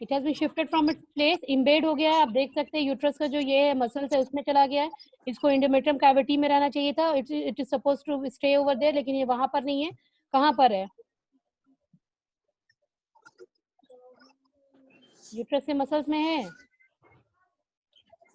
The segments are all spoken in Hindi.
It has been shifted from its place, embed हो गया है। आप देख सकते हैं यूट्रस का जो ये मसल्स है उसमें चला गया है। इसको एंडोमेट्रियम कैविटी में रहना चाहिए था, it is suppose to stay over there, लेकिन ये वहां पर नहीं है। कहाँ पर है? यूट्रस के मसल्स में है।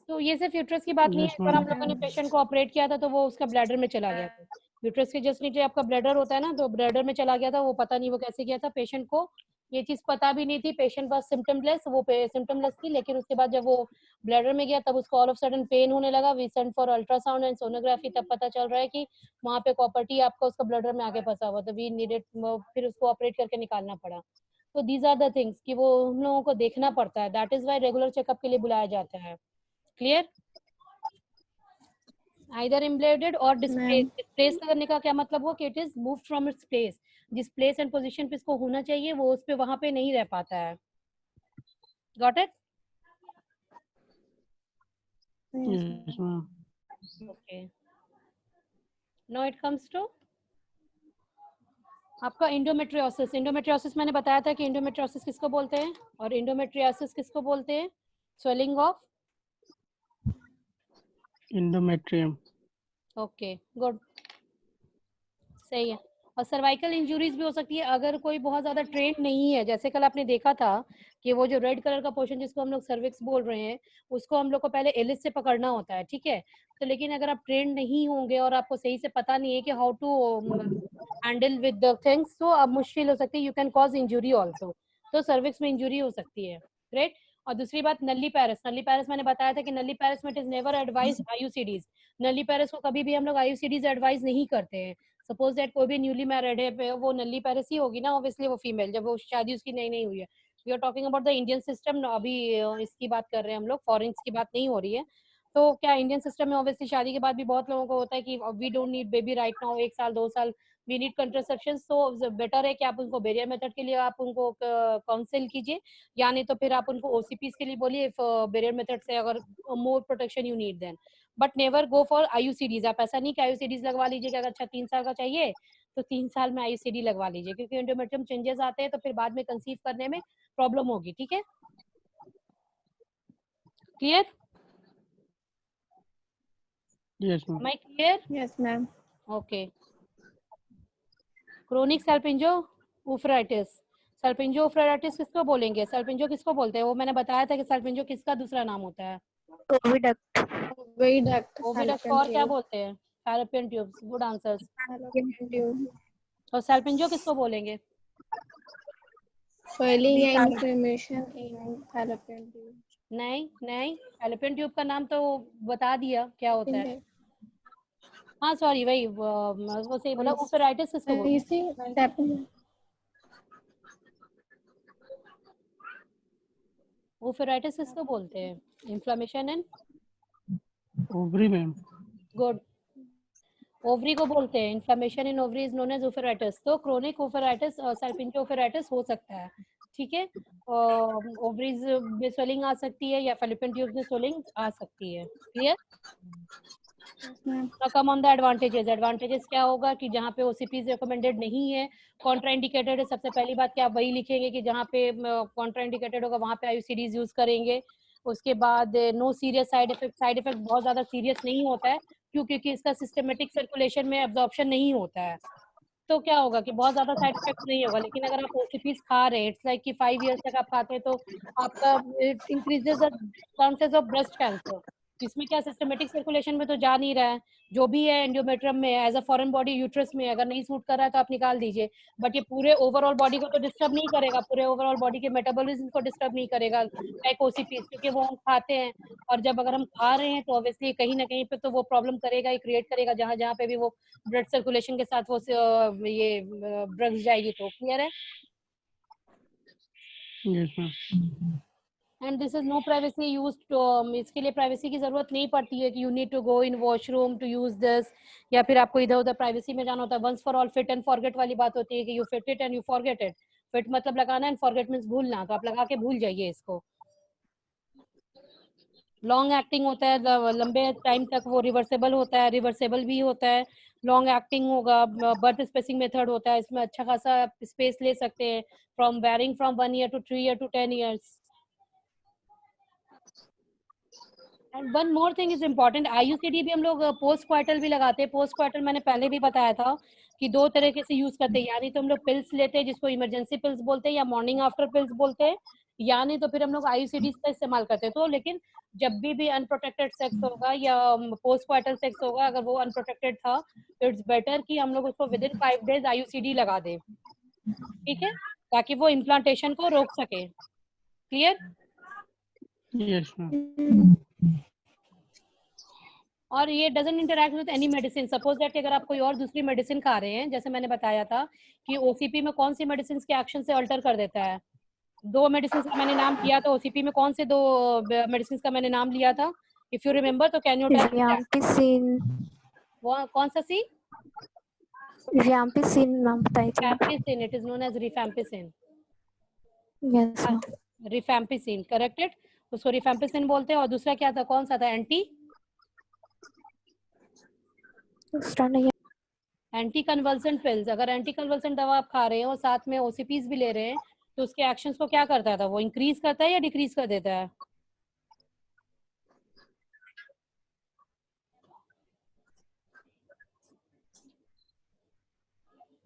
तो ये सिर्फ यूट्रस की बात नहीं है। Yes, एक बार हम ma'am. लोगों ने पेशेंट को ऑपरेट किया था तो वो उसका ब्लैडर में चला गया था। यूट्रस के जस्ट नीचे आपका ब्लैडर होता है ना, तो ब्लैडर में चला गया था। वो पता नहीं वो कैसे गया था, पेशेंट को ये चीज पता भी नहीं थी। पेशेंट बस सिम्टमलेस, वो सिम्टमलेस थी, लेकिन उसके बाद जब वो ब्लैडर में गया तब उसको ऑल ऑफ सडन पेन होने लगा। We sent for ultrasound and sonography, तब पता चल रहा है कि वहाँ पे कॉपर्टी आपका उसका ब्लैडर में आगे फंसा हुआ, तो वी नीडेड, फिर उसको ऑपरेट करके निकालना पड़ा। तो दीज आर द थिंग्स कि वो हम लोगों को देखना पड़ता है। That is why regular checkup के लिए बुलाया जाता है। क्लियर? आइदर इम्ब्लेडेड और डिस्प्लेस। डिस्प्लेस करने का क्या मतलब हुआ कि it is move from its place. जिस प्लेस एंड पोजीशन पे इसको होना चाहिए वो उस पे वहां पे नहीं रह पाता है। Got it? Yes, ma'am. Okay, now it comes to आपका इंडोमेट्रियोसिस। इंडोमेट्रियोसिस मैंने बताया था कि इंडोमेट्रियोसिस किसको बोलते हैं और इंडोमेट्रियोसिस किसको बोलते हैं? Swelling of, Endometrium. Okay good, सही है। और सर्वाइकल इंजरीज भी हो सकती है अगर कोई बहुत ज्यादा ट्रेंड नहीं है। जैसे कल आपने देखा था कि वो जो रेड कलर का पोर्शन जिसको हम लोग सर्विक्स बोल रहे हैं, उसको हम लोग को पहले एलिस से पकड़ना होता है, ठीक है? तो लेकिन अगर आप ट्रेंड नहीं होंगे और आपको सही से पता नहीं है कि how to handle with the things, तो अब मुश्किल हो सकती है, you can cause injury also. तो सर्विक्स में इंजुरी हो सकती है। ग्रेट। और दूसरी बात, नल्ली पैरस। नल्ली पैरस मैंने बताया था कि नल्ली पैरस में इट इज नेवर एडवाइज आईयूसीडीज। नल्ली पैरस को कभी भी हम लोग आईयूसीडीज एडवाइज नहीं करते हैं। सपोज दैट कोई भी न्यूली मैरिड है, वो नल्ली पैरस ही होगी ना, ऑब्वियसली वो फीमेल, जब वो शादी उसकी नई नहीं हुई है। We are talking about the Indian system, अभी इसकी बात कर रहे हैं हम लोग, फॉरेन्स की बात नहीं हो रही है। तो क्या इंडियन सिस्टम में ऑब्वियसली शादी के बाद भी बहुत लोगों को होता है कि we don't need baby right now, 1 साल 2 साल वी नीड कंट्रासेप्शन। तो बेटर है कि आप उनको बेरियर मेथड के लिए आप उनको काउंसिल कीजिए, या नहीं तो फिर आप उनको ओसीपीज के लिए बोलिए इफ बेरियर मेथड से अगर more protection you need then. But never go for IUCDs. आप ऐसा नहीं कि आईयूसीडीज लगवा लीजिए कि अगर अच्छा 3 साल का चाहिए तो 3 साल में आईयूसीडी लगवा लीजिए, क्योंकि एंडोमेट्रियम चेंजेस आते हैं तो फिर बाद में कंसीव करने में प्रॉब्लम होगी। ठीक है, clear? Yes, ma'am. Am I clear? Yes, ma'am. Okay. Chronic salpingo oophoritis. Salpingo oophoritis किसको बोलेंगे? सल्पिंजो किसको बोलते हैं? वो मैंने बताया था कि सल्पिंजो किसका दूसरा नाम होता है? ओविडक्ट। Oviduct, ओविडक्ट fallopian और क्या tube, बोलते हैं? Fallopian tubes. Good answers. fallopian tube, और सल्पिंजो किसको बोलेंगे? swelling and inflammation in fallopian tube. नहीं नहीं, फैलोपियन ट्यूब का नाम तो बता दिया क्या होता है। हाँ सॉरी, वही वो सही बोला। उफराइटिस किसको बोलते You हैं? see what's happening? उफराइटिस किसको बोलते हैं? Inflammation and, Ovary, ma'am. Good, ovary को बोलते हैं। Inflammation in ovary is known as oophoritis. तो क्रोनिक उफराइटिस, सल्पिंजो उफराइटिस हो सकता है, ठीक है। ओवरीज में स्वेलिंग आ सकती है या फैलोपियन ट्यूब्स में स्वेलिंग आ सकती है। Clear? Come on the advantages. Advantages क्या होगा कि जहाँ पे ओसीपीज रिकमेंडेड नहीं है, कॉन्ट्राइंडिकेटेड है, सबसे पहली बात क्या आप वही लिखेंगे कि जहाँ पे कॉन्ट्राइंडिकेटेड होगा वहाँ पे आईयूसीडीज यूज करेंगे। उसके बाद no serious side effect. Side effect बहुत ज्यादा सीरियस नहीं होता है, क्यों? क्योंकि इसका सिस्टमेटिक सर्कुलेशन में एब्जॉर्प्शन नहीं होता है। तो क्या होगा कि बहुत ज्यादा साइड इफेक्ट नहीं होगा। लेकिन अगर आप ओसीपीज खा रहे हैं, इट्स लाइक कि 5 years तक आप खाते हैं, तो आपका it increases the chances of breast cancer. इसमें क्या, सिस्टमेटिक सर्कुलेशन में तो जा नहीं रहा है, जो भी है एंडोमेट्रियम में as a foreign body uterus में अगर नहीं सूट कर रहा है तो आप निकाल दीजिए। बट ये पूरे ओवरऑल बॉडी को तो डिस्टर्ब नहीं करेगा, पूरे ओवरऑल बॉडी के मेटाबॉलिज्म को डिस्टर्ब नहीं करेगा लाइक ओसीपीज, क्योंकि वो हम खाते हैं। और जब अगर हम खा रहे हैं तो ऑब्वियसली कहीं ना कहीं पे तो वो प्रॉब्लम करेगा ही, क्रिएट करेगा, जहां जहां पे भी वो ब्लड सर्कुलेशन के साथ वो ये ड्रग्स जाएगी। तो क्लियर है? Yes, ma'am. And this is no privacy use. इसके लिए प्राइवेसी की जरूरत नहीं पड़ती है कि you need to go in washroom to use this, या फिर आपको इधर उधर प्राइवेसी में जाना होता है। Once for all, fit and forget वाली बात होती है कि you fit it and you forget it. Fit मतलब लगाना एंड फॉरगेट मीन्स भूलना, तो आप लगा के भूल जाइए इसको। लॉन्ग एक्टिंग होता है, लंबे टाइम तक वो रिवर्सेबल होता है, रिवर्सेबल भी होता है। लॉन्ग एक्टिंग होगा, बर्थ स्पेसिंग मेथड होता है, इसमें अच्छा खासा स्पेस ले सकते हैं, from varying from 1 year to 3 year to 10 years। And one more thing is important, IUCD भी हम लोग पोस्ट क्वार्टल भी लगाते हैं। पोस्ट क्वार्टल मैंने पहले भी बताया था कि 2 तरीके से यूज करते हैं, यानी तो हम लोग पिल्स लेते हैं जिसको इमरजेंसी पिल्स बोलते हैं या मॉर्निंग आफ्टर पिल्स बोलते हैं, यानी तो फिर हम लोग IUCD का इस्तेमाल करते हैं। तो लेकिन जब भी अनप्रोटेक्टेड सेक्स होगा या पोस्ट क्वार्टल सेक्स होगा, अगर वो अनप्रोटेक्टेड था तो इट्स बेटर कि हम लोग उसको विद इन 5 डेज IUCD लगा दें, ठीक है, ताकि वो इम्प्लांटेशन को रोक सके। क्लियर? Yes, ma'am. और ये doesn't interact with any medicine. Suppose that अगर आप कोई और दूसरी मेडिसिन खा रहे हैं, जैसे मैंने बताया था कि OCP में कौन सी मेडिसिन के एक्शन से अल्टर कर देता है। 2 मेडिसिन का मैंने नाम लिया था, OCP में कौन से 2 मेडिसिन का मैंने नाम लिया था? इफ यू रिमेम्बर तो कैन यू टेल? रिफैम्पिसिन। वो कौन सा सी? रिफैम्पिसिन नाम बताई थी। Rifampicin, it is known as rifampicin. Yes ma'am. Rifampicin, corrected, उसको रिफैम्पिसिन बोलते हैं। और दूसरा क्या था, कौन सा था? दूसरा नहीं एंटी कन्वल्सेंट पिल्स। अगर एंटी कन्वल्सेंट दवा आप खा रहे हैं और साथ में OCPs भी ले रहे हैं तो उसके एक्शंस को क्या करता था? वो इंक्रीज करता है या डिक्रीज कर देता है?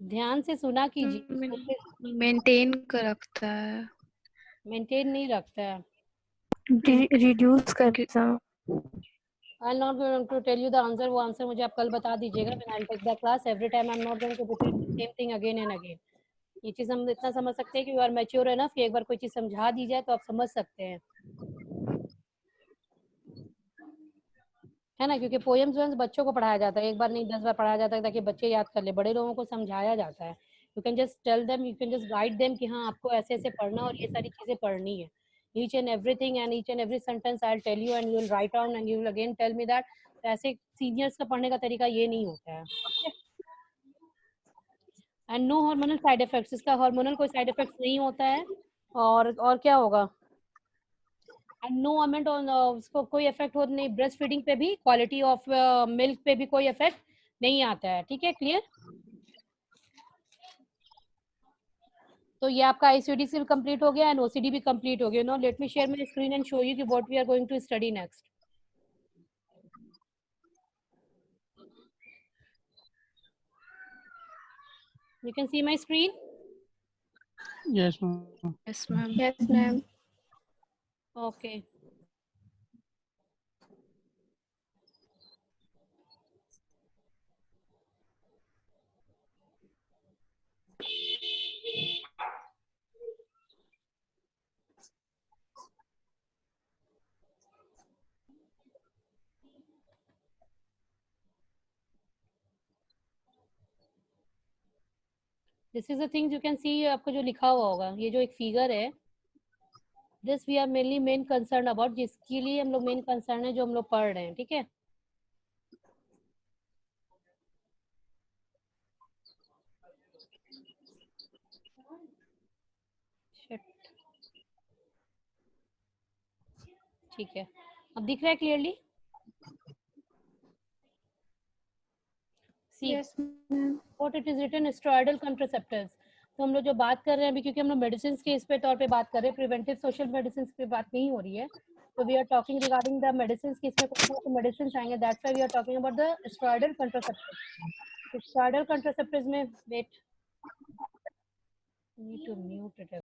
ध्यान से सुना कीजिए। मेंटेन कर रखता है। मेंटेन नहीं रखता है। रिड्यूस करता। I am not going to tell you the answer. वो आंसर मुझे आप कल बता दीजिएगा when I take the class. Every time I am not going to repeat the same thing again and again. ये चीज हम इतना समझ सकते हैं कि यू आर मैच्योर एनफ कि एक बार कोई चीज समझा दी जाए तो आप समझ सकते हैं, है ना? क्योंकि पोएम्स जो बच्चों को पढ़ाया जाता है, एक बार नहीं 10 बार पढ़ाया जाता है ताकि बच्चे याद कर ले। बड़े लोगों को समझाया जाता है। You can just tell them, you can just guide them कि हाँ आपको ऐसे ऐसे पढ़ना और ये सारी चीजें पढ़नी है। Each and everything and each and every sentence I will tell you and you will write down and you will again tell me that. ऐसे सीनियर्स का पढ़ने का तरीका ये नहीं होता है। And no hormonal side effects. इसका हार्मोनल कोई साइड इफेक्ट्स नहीं होता है। और क्या होगा? एंड नो अमेंट ऑन उसको कोई इफेक्ट हो नहीं। ब्रेस्ट फीडिंग पे भी, क्वालिटी ऑफ मिल्क पे भी कोई इफेक्ट नहीं आता है। ठीक है, क्लियर? तो ये आपका ICD से भी कंप्लीट हो गया एंड OCD भी कंप्लीट हो गया। No let me share my screen and show you कि what we are going to study next. You can see my screen? Yes, ma'am. Yes, ma'am. Yes, ma'am. Okay. This is the things you can see। आपको जो लिखा हुआ होगा, ये जो एक फिगर है, this we are mainly main concern about, जिसके लिए हम लोग मेन कंसर्न है जो हम लोग पढ़ रहे हैं। ठीक है, ठीक है, अब दिख रहा है clearly? See Yes, ma'am. What it is written, steroidal contraceptives. तो हम लोग जो बात कर रहे हैं अभी, क्योंकि हम लोग मेडिसिन के इस पे तौर पे बात कर रहे हैं, प्रिवेंटिव सोशल मेडिसिन पे बात नहीं हो रही है, तो we are talking regarding the medicine कि इसमें कौन कौन से मेडिसिन आएंगे। That's why we are talking about the steroidal contraceptives. Steroidal contraceptives में wait, need to mute it.